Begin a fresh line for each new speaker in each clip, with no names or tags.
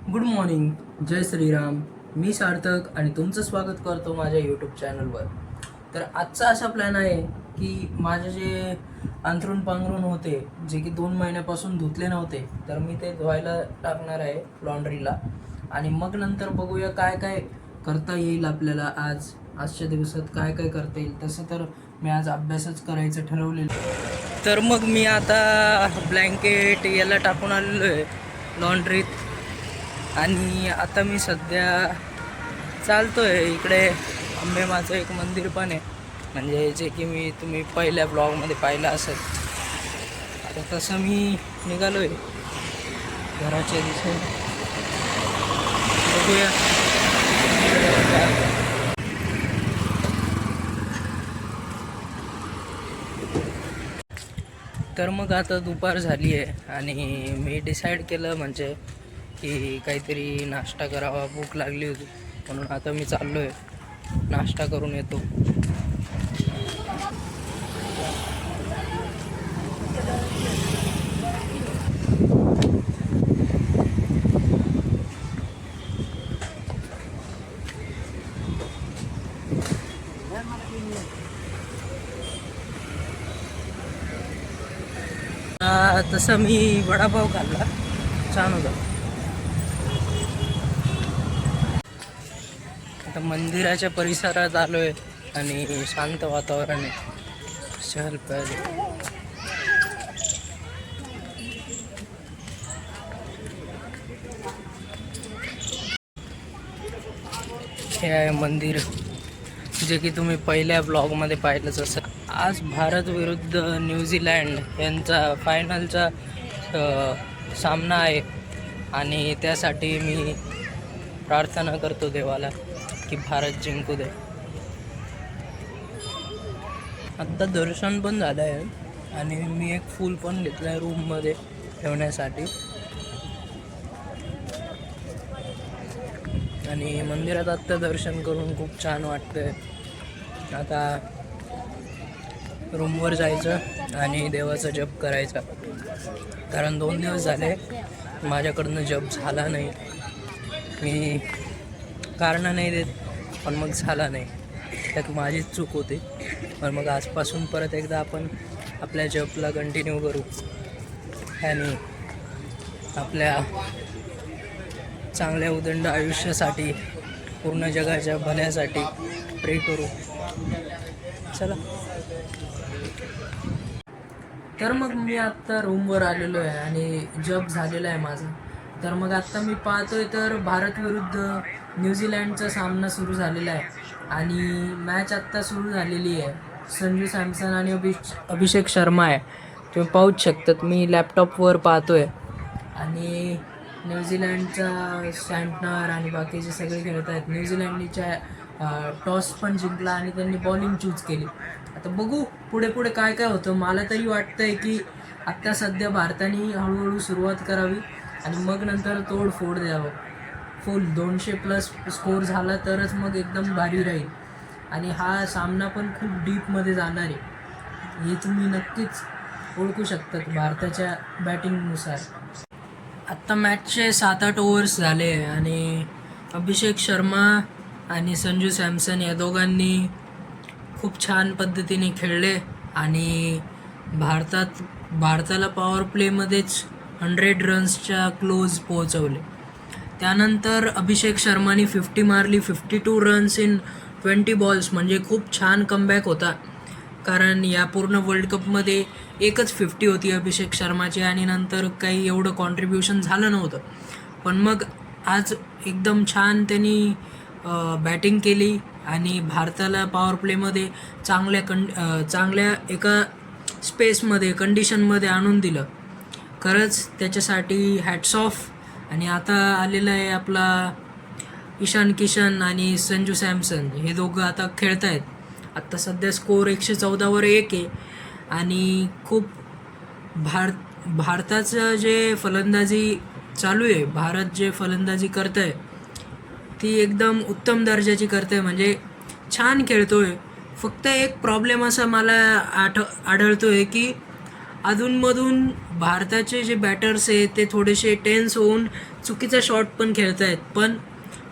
Good morning, जय श्रीराम. मी सार्थक आणि तुमचं स्वागत करतो माझ्या यूट्यूब चॅनलवर. तर आजचा असा प्लॅन आहे की माझे जे अंथरूण पांघरूण होते, जे की 2 महिन्यापासून धुतले नव्हते, तर मी ते धुवायला टाकणार आहे लॉन्ड्रीला. आणि मग नंतर बघूया काय काय करता येईल आपल्याला. आजच्या दिवसात काय काय करता येईल. तसं तर मी आज अभ्यासच करायचं ठरवलेलं. तर मग मी आता ब्लँकेट याला टाकून आलेलो आहे लॉन्ड्रीत. आणि आता मी सध्या चालतो आहे इकडे. अंबेमाचं एक मंदिर पण आहे, म्हणजे जे की तुम्ही पहिल्या ब्लॉगमध्ये पाहिलं असेल. आता तसं मी निघालो आहे घराच्या दिशेने. बघूया. तर मग आता दुपार झाली आहे आणि मी डिसाईड केलं म्हणजे की काहीतरी नाश्ता करावा. भूक लागली होती म्हणून आता मी चाललो आहे, नाश्ता करून येतो. तसं मी वडापाव खाल्ला, छान होता. आता मंदिराच्या परिसरात आलो आहे आणि शांत वातावरण आहे. चल पहिले हे आहे मंदिर, जे की तुम्ही पहिल्या ब्लॉगमध्ये पाहिलंच असेल. आज भारत विरुद्ध न्यूझीलँड यांचा फायनलचा सामना आहे आणि त्यासाठी मी प्रार्थना करतो देवाला की भारत जिंकू दे. आत्ता दर्शन पण झालं आहे आणि मी एक फूल पण घेतलं आहे रूममध्ये ठेवण्यासाठी. आणि मंदिरात आत्ता दर्शन करून खूप छान वाटतंय. आता रूमवर जायचं आणि देवाचा जप करायचा, कारण 2 दिवस झाले माझ्याकडनं जप झाला नाही. मी कारणं नाही देत, पण मग झाला नाही. त्यात माझीच चूक होती. पण मग आजपासून परत एकदा आपण आपल्या जपला कंटिन्यू करू आणि आपल्या चांगल्या उदंड आयुष्यासाठी, पूर्ण जगाच्या भल्यासाठी प्रे करू. चला. तर मग मी आत्ता रूमवर आलेलो आहे आणि जप झालेला आहे माझा. तर मग आत्ता मी पाहतोय तर भारत विरुद्ध न्यूझीलँडचा सामना सुरू झालेला आहे आणि मॅच आत्ता सुरू झालेली आहे. संजू सॅमसन आणि अभिषेक शर्मा आहे, तुम्ही पाहूच शकतात. मी लॅपटॉपवर पाहतोय आणि न्यूझीलँडचा सँटनर आणि बाकीचे सगळे खेळत आहेत. न्यूझीलँडच्या टॉस पण जिंकला आणि त्यांनी बॉलिंग चूज केली. आता बघू पुढे पुढे काय काय होतं. मला तरी वाटतंय की आत्ता सध्या भारताने हळूहळू सुरुवात करावी आणि मग नंतर तोडफोड द्यावं. फुल 200+ स्कोर झाला तरच मग एकदम भारी राहील. आणि हा सामना पण खूप डीपमध्ये जाणार आहे, हे तुम्ही नक्कीच ओळखू शकतात भारताच्या बॅटिंगनुसार. आत्ता मॅचचे 7-8 ओव्हर्स झाले आणि अभिषेक शर्मा आणि संजू सॅमसन या दोघांनी खूप छान पद्धतीने खेळले आणि भारताला पॉवर प्लेमध्येच 100 रन्सच्या क्लोज पोहोचवले. त्यानंतर अभिषेक शर्माने 50 मारली, 52 रन्स इन 20 बॉल्स. म्हणजे खूप छान कमबॅक होता, कारण या पूर्ण वर्ल्ड कपमध्ये एकच 50 होती अभिषेक शर्माची आणि नंतर काही एवढं कॉन्ट्रीब्युशन झालं नव्हतं. पण मग आज एकदम छान त्यांनी बॅटिंग केली आणि भारताला पॉवर प्लेमध्ये चांगल्या एका स्पेसमध्ये, कंडिशनमध्ये आणून दिलं. खरंच त्याच्यासाठी हॅट्स ऑफ. आणि आता आलेला आहे आपला ईशान किशन आणि संजू सॅमसन, हे दोघं आता खेळत आहेत. आत्ता सध्या स्कोर 114वर 1 आहे आणि खूप भारताचं जे फलंदाजी चालू आहे, भारत जे फलंदाजी करत आहे ती एकदम उत्तम दर्जाची करते आहे, म्हणजे छान खेळतो आहे. फक्त एक प्रॉब्लेम असा मला आढळतो आहे की अधूनमधून भारताचे जे बॅटर्स आहेत ते थोडेसे टेन्स होऊन चुकीचा शॉट पण खेळत आहेत, पण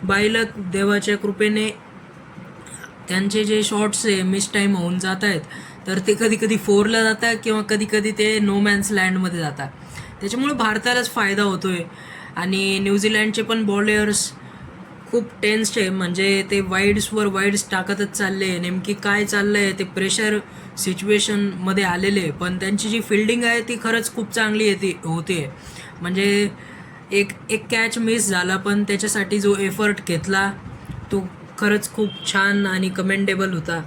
बाईलक देवाच्या कृपेने त्यांचे जे शॉट्स आहे मिस टाईम होऊन जात आहेत, तर ते कधी कधी फोरला जातात किंवा कधी कधी ते नो मॅन्स लँडमध्ये जातात. त्याच्यामुळे भारतालाच फायदा होतो आहे. आणि न्यूझीलँडचे पण बॉलर्स खूप टेन्स्ड आहे, म्हणजे ते वाईड्सवर वाईड्स टाकतच चालले. नेमकी काय चाललं आहे ते प्रेशर सिच्युएशनमध्ये आलेले, पण त्यांची जी फिल्डिंग आहे ती खरंच खूप चांगली होते. म्हणजे एक एक कॅच मिस झाला, पण त्याच्यासाठी जो एफर्ट घेतला तो खरंच खूप छान आणि कमेंडेबल होता.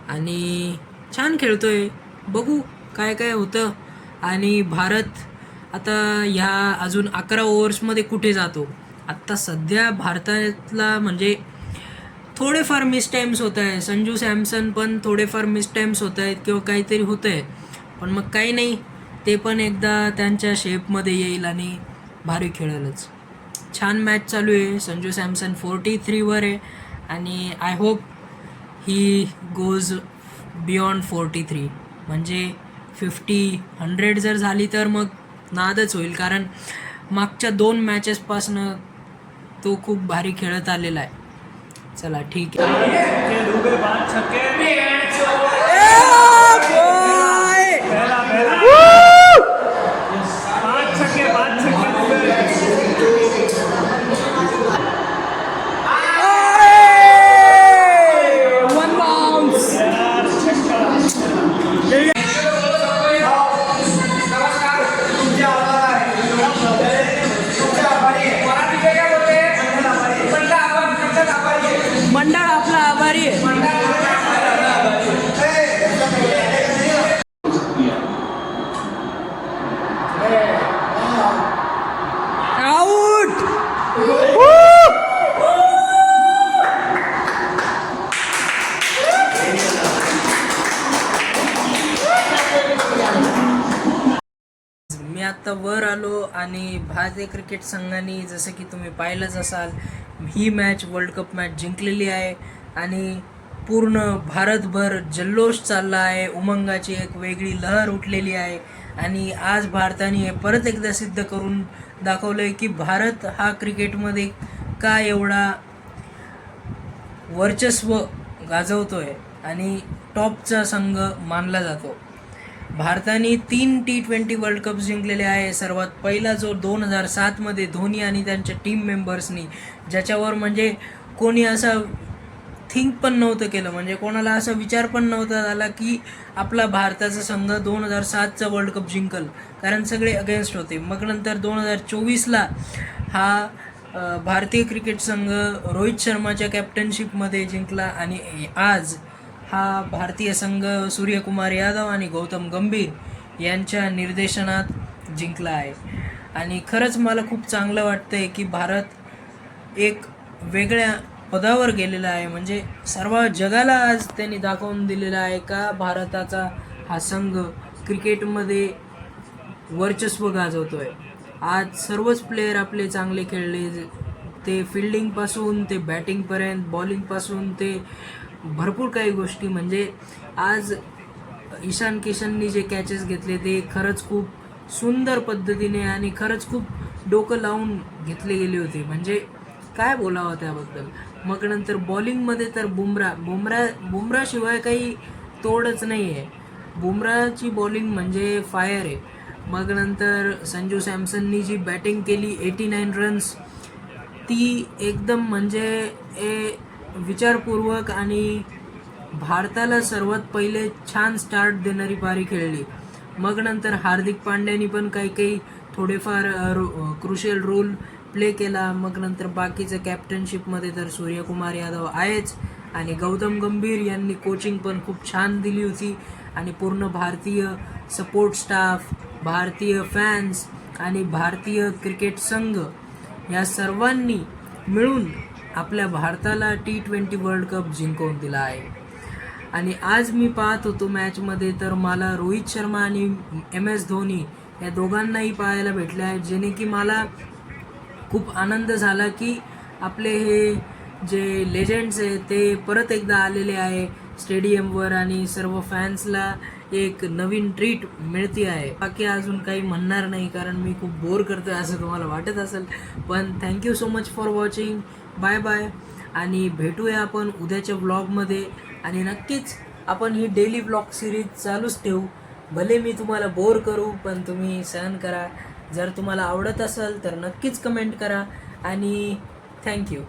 आणि छान खेळतोय, बघू काय काय होतं. आणि भारत आता ह्या अजून 11 ओव्हर्समध्ये कुठे जातो. आत्ता सध्या भारतातला म्हणजे थोडेफार मिस टाईम्स होत आहे. संजू सॅमसन पण थोडेफार मिस टाईम्स होत आहेत किंवा काहीतरी होतं आहे, पण मग काही नाही, ते पण एकदा त्यांच्या शेपमध्ये येईल आणि भारी खेळेलच. छान मॅच चालू आहे. संजू सॅमसन 43वर आहे आणि I hope he goes beyond 43, म्हणजे 50-100 जर झाली तर मग नादच होईल, कारण मागच्या 2 मॅचेसपासनं तो खूप भारी खेळत आलेला आहे. चला ठीक आहे. मंडळ आपला आभारी आहे. आउट. मी आत्ता वर आलो आणि भारतीय क्रिकेट संघाने जसं की तुम्ही पाहिलंच असाल, ही मॅच वर्ल्ड कप मॅच जिंकलेली आहे आणि पूर्ण भारतभर जल्लोष चालला आहे. उमंगाची एक वेगळी लहर उठलेली आहे आणि आज भारताने हे परत एकदा सिद्ध करून दाखवलं आहे की भारत हा क्रिकेटमध्ये का एवढा वर्चस्व गाजवतो आहे आणि टॉपचा संघ मानला जातो. भारताने 3 T20 वर्ल्ड कप जिंकलेले आहे. सर्वात पहिला जो 2007मध्ये धोनी आणि त्यांच्या टीम मेंबर्सनी, ज्याच्यावर म्हणजे कोणी असं थिंक पण नव्हतं केलं, म्हणजे कोणाला असा विचार पण नव्हता झाला की आपला भारताचा संघ 2007चा वर्ल्ड कप जिंकल, कारण सगळे अगेन्स्ट होते. मग नंतर 2024ला हा भारतीय क्रिकेट संघ रोहित शर्माच्या कॅप्टनशिपमध्ये जिंकला आणि आज हा भारतीय संघ सूर्यकुमार यादव आणि गौतम गंभीर यांच्या निर्देशनात जिंकला आहे. आणि खरंच मला खूप चांगलं वाटतं आहे की भारत एक वेगळ्या पदावर गेलेला आहे, म्हणजे सर्व जगाला आज त्यांनी दाखवून दिलेला आहे का भारताचा हा संघ क्रिकेटमध्ये वर्चस्व गाजवतो आहे. आज सर्वच प्लेयर आपले चांगले खेळले, ते फिल्डिंगपासून ते बॅटिंगपर्यंत, बॉलिंगपासून ते भरपूर काही गोष्टी. म्हणजे आज ईशान किशननी जे कॅचेस घेतले ते खरंच खूप सुंदर पद्धतीने आणि खरंच खूप डोकं लावून घेतले गेले होते, म्हणजे काय बोलावं त्याबद्दल. मग नंतर बॉलिंगमध्ये तर बुमराशिवाय काही तोडच नाही आहे. बुमराची बॉलिंग म्हणजे फायर आहे. मग नंतर संजू सॅमसननी जी बॅटिंग केली 89 रन्स, ती एकदम म्हणजे विचारपूर्वक आणि भारताला सर्वात पहिले छान स्टार्ट देणारी पारी खेळली. मग नंतर हार्दिक पांड्यानी पण काही थोडेफार क्रुशियल रोल प्ले केला. मग नंतर बाकीचं कॅप्टनशिपमध्ये तर सूर्यकुमार यादव आहेच आणि गौतम गंभीर यांनी कोचिंग पण खूप छान दिली होती. आणि पूर्ण भारतीय सपोर्ट स्टाफ, भारतीय फॅन्स आणि भारतीय क्रिकेट संघ या सर्वांनी मिळून आपल्या भारताला T20 वर्ल्ड कप जिंकवून दिला आहे. आणि आज मी पाहत होतो मॅचमध्ये, तर मला रोहित शर्मा आणि MS धोनी या दोघांनाही पाहायला भेटले आहे, जेणे की मला खूप आनंद झाला की आपले हे जे लेजंड्स आहेत ते परत एकदा आलेले आहे स्टेडियमवर आणि सर्व फॅन्सला एक नवीन ट्रीट मिळते आहे. बाकी अजून काही म्हणणार नाही कारण मी खूप बोर करतोय असं तुम्हाला वाटत असेल. पण thank you so much for watching. Bye bye. आणि भेटूया आपण उद्याच्या व्लॉगमध्ये. आणि नक्कीच आपण ही डेली व्लॉग सिरीज चालूच ठेवू. भले मी तुम्हाला बोर करू पण तुम्ही सहन करा. जर तुम्हाला आवडत असेल तर नक्कीच कमेंट करा. आणि थँक्यू.